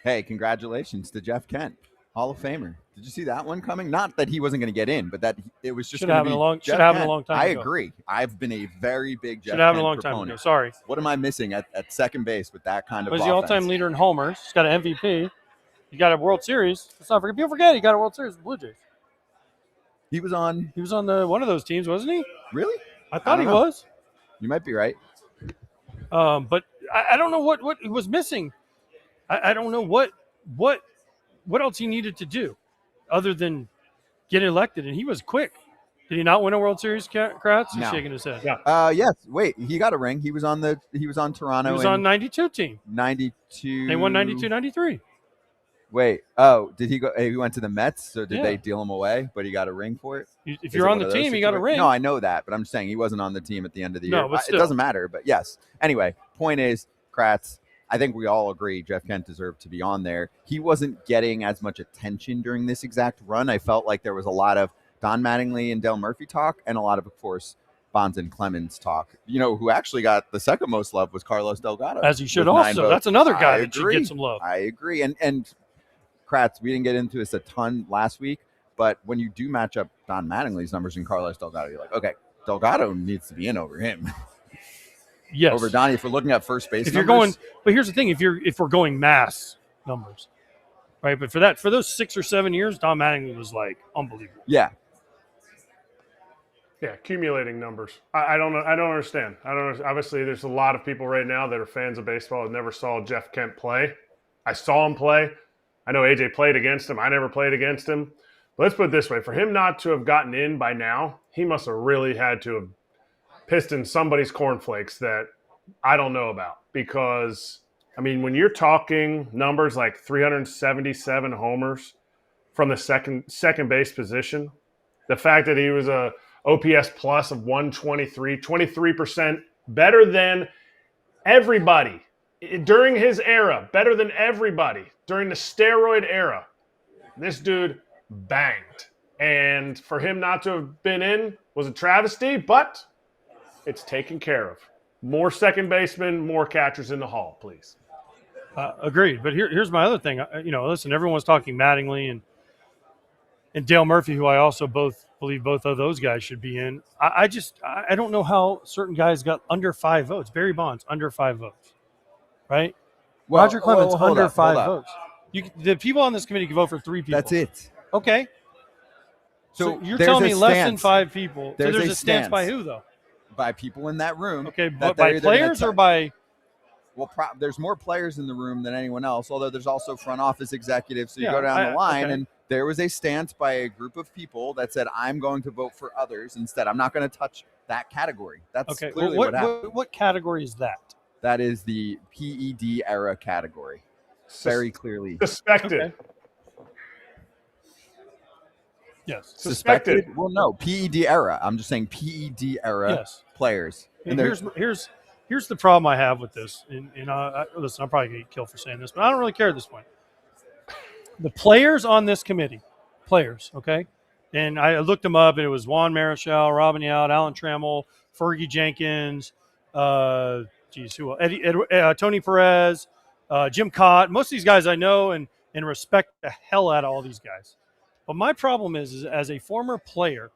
Hey, congratulations to Jeff Kent, Hall of Famer. Did you see that one coming? Not that he wasn't going to get in, but that it was just going to be should have happened a long time I ago. agree. I've been a very big Jeff Should have happened Kent a long time proponent. ago. Sorry. What am I missing at second base with that kind of He's offense? the all-time leader in homers. He's got an MVP. He got a World Series. Let's not forget. People forget he got a World Series with the Blue Jays. He was on one of those teams, wasn't he? Really? I thought he was. You might be right. But I don't know what he was missing. I don't know what else he needed to do other than get elected, and he was quick. Did he not win a World Series, Kratz? He's shaking his head. Yeah. Yes. Wait, he got a ring. He was on Toronto. He was on 92 team. 92. They won 92, 93. Wait. Oh, did he go? He went to the Mets. So did Yeah. they deal him away? But he got a ring for it. If you're on the team, you got a ring. No, I know that, but I'm saying he wasn't on the team at the end of the year. No, but It doesn't matter. But yes. Anyway, point is, Kratz. I think we all agree Jeff Kent deserved to be on there. He wasn't getting as much attention during this exact run. I felt like there was a lot of Don Mattingly and Dale Murphy talk, and a lot of course, Bonds and Clemens talk. You know, who actually got the second most love was Carlos Delgado. As he should also. That's another guy that should get some love. I agree. And Kratz, we didn't get into this a ton last week, but when you do match up Don Mattingly's numbers and Carlos Delgado, you're like, okay, Delgado needs to be in over him. Yes. Over Donnie, if we're looking at first base if numbers. you're going, but here's the thing: if we're going mass numbers, right? But for those 6 or 7 years, Don Mattingly was like unbelievable. Yeah. Yeah, accumulating numbers. I don't know. I don't understand. Obviously, there's a lot of people right now that are fans of baseball that never saw Jeff Kent play. I saw him play. I know AJ played against him. I never played against him. But let's put it this way. For him not to have gotten in by now, he must have really had to have pissed in somebody's cornflakes that I don't know about. Because, I mean, when you're talking numbers like 377 homers from the second base position, the fact that he was a OPS plus of 123, 23% better than everybody during his era, better than everybody during the steroid era. This dude banged. And for him not to have been in was a travesty, but it's taken care of. More second basemen, more catchers in the hall, please. Agreed. But here's my other thing. Listen, everyone's talking Mattingly and Dale Murphy, who I also believe both of those guys should be in. I don't know how certain guys got under 5 votes. Barry Bonds, under 5 votes, right? Well, Roger Clemens, under 5 hold votes. The people on this committee can vote for 3 people. That's it. Okay. So you're telling me less than 5 people. There's so there's a a stance by stance. who, though? By people in that room. Okay, but by players or by – Well, there's more players in the room than anyone else, although there's also front office executives. So you Yeah, go down the line, okay. and there was a stance by a group of people that said, I'm going to vote for others instead. I'm not going to touch that category. That's okay. clearly Well, what happened. what category is that? That is the PED era category. Very clearly. Suspected. Okay. Yes. Suspected. Well, no, PED era. I'm just saying PED era Yes. players. And here's the problem I have with this. And listen, I'm probably going to get killed for saying this, but I don't really care at this point. The players on this committee, okay? And I looked them up, and it was Juan Marichal, Robin Yount, Alan Trammell, Fergie Jenkins, Tony Perez, Jim Cott. Most of these guys I know and respect the hell out of all these guys. But my problem is as a former player,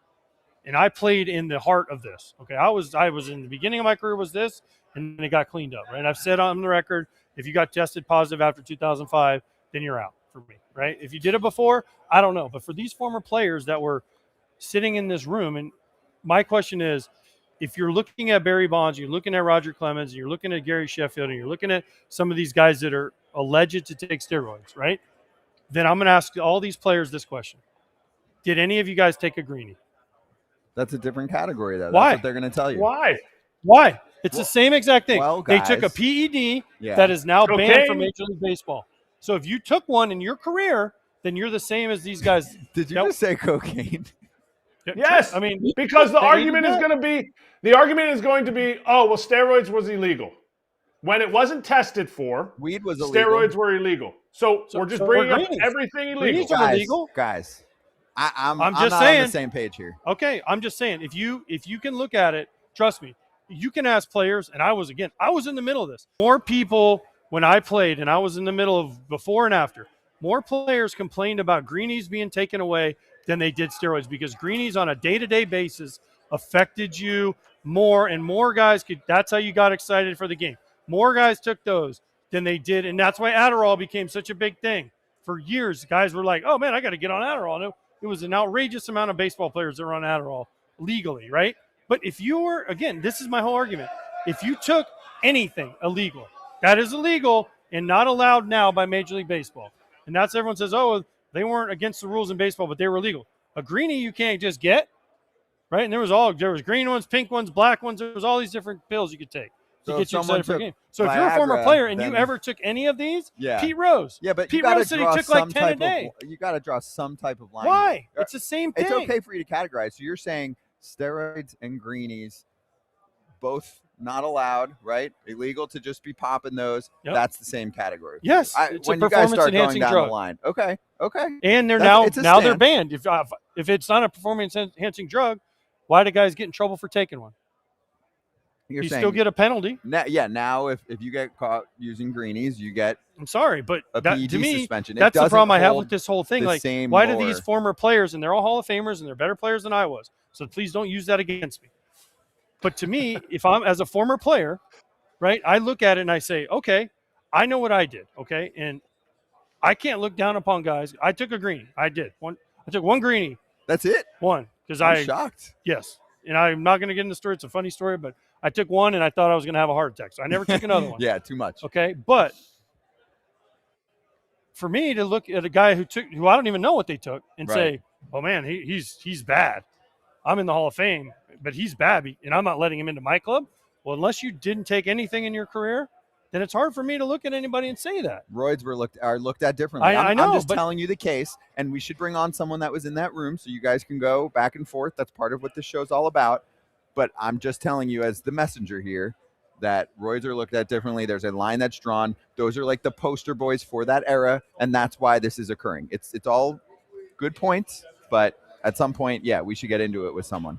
and I played in the heart of this. Okay, I was in the beginning of my career was this, and then it got cleaned up. Right, I've said on the record, if you got tested positive after 2005, then you're out for me. Right, if you did it before, I don't know. But for these former players that were sitting in this room, and my question is, if you're looking at Barry Bonds, you're looking at Roger Clemens, you're looking at Gary Sheffield, and you're looking at some of these guys that are alleged to take steroids, right? Then I'm going to ask all these players this question. Did any of you guys take a Greenie? That's a different category, though. Why? That's what they're going to tell you. Why? It's the same exact thing. Well, they guys, took a PED that is now Cocaine. banned from Major League Baseball. So if you took one in your career, then you're the same as these guys. Did you just say cocaine? Yes. I mean, because the argument is going to be, oh, well, steroids was illegal. When it wasn't tested for, weed was illegal. Steroids were illegal. So we're just bringing up everything illegal. Greenies are illegal. Guys, I'm just not saying, on the same page here. Okay, I'm just saying, if you can look at it, trust me, you can ask players, and I was in the middle of this. More people when I played and I was in the middle of before and after, more players complained about greenies being taken away than they did steroids, because greenies on a day-to-day basis affected you more, and more guys could. That's how you got excited for the game. More guys took those than they did, and that's why Adderall became such a big thing. For years, guys were like, oh, man, I got to get on Adderall. No, it was an outrageous amount of baseball players that were on Adderall legally, right? But if you were, again, this is my whole argument. If you took anything illegal, that is illegal and not allowed now by Major League Baseball. And that's everyone says, oh, they weren't against the rules in baseball, but they were illegal. A greenie you can't just get, right? And there was green ones, pink ones, black ones. There was all these different pills you could take to get you excited for a game. So if you're a former player and you ever took any of these, Pete Rose. Yeah, but Pete Rose said he took like 10 a day. You got to draw some type of line. Why? It's the same thing. It's okay for you to categorize. So you're saying steroids and greenies, both not allowed, right? Illegal to just be popping those. Yep. That's the same category. Yes, it's when a performance-enhancing drug. The line. Okay. And they're now they're banned. If it's not a performance-enhancing drug, why do guys get in trouble for taking one? You still get a penalty. Now if you get caught using greenies, you get. I'm sorry, but a PED to me, suspension. That's the problem I have with this whole thing. Like, why do these former players, and they're all Hall of Famers, and they're better players than I was, so please don't use that against me. But to me, if I'm as a former player, right, I look at it and I say, okay, I know what I did, okay, and I can't look down upon guys. I took a greenie. I did one. I took one greenie. That's it. One, because I'm shocked. Yes, and I'm not going to get into the story. It's a funny story, but I took one and I thought I was going to have a heart attack, so I never took another one. Yeah, too much. Okay, but for me to look at a guy who I don't even know what they took and say, oh man, he's bad. I'm in the Hall of Fame, but he's bad, and I'm not letting him into my club. Well, unless you didn't take anything in your career, then it's hard for me to look at anybody and say that. Roids are looked at differently. I know. I'm just telling you the case, and we should bring on someone that was in that room so you guys can go back and forth. That's part of what this show's all about. But I'm just telling you as the messenger here that roids are looked at differently. There's a line that's drawn. Those are like the poster boys for that era, and that's why this is occurring. It's all good points, but at some point, we should get into it with someone.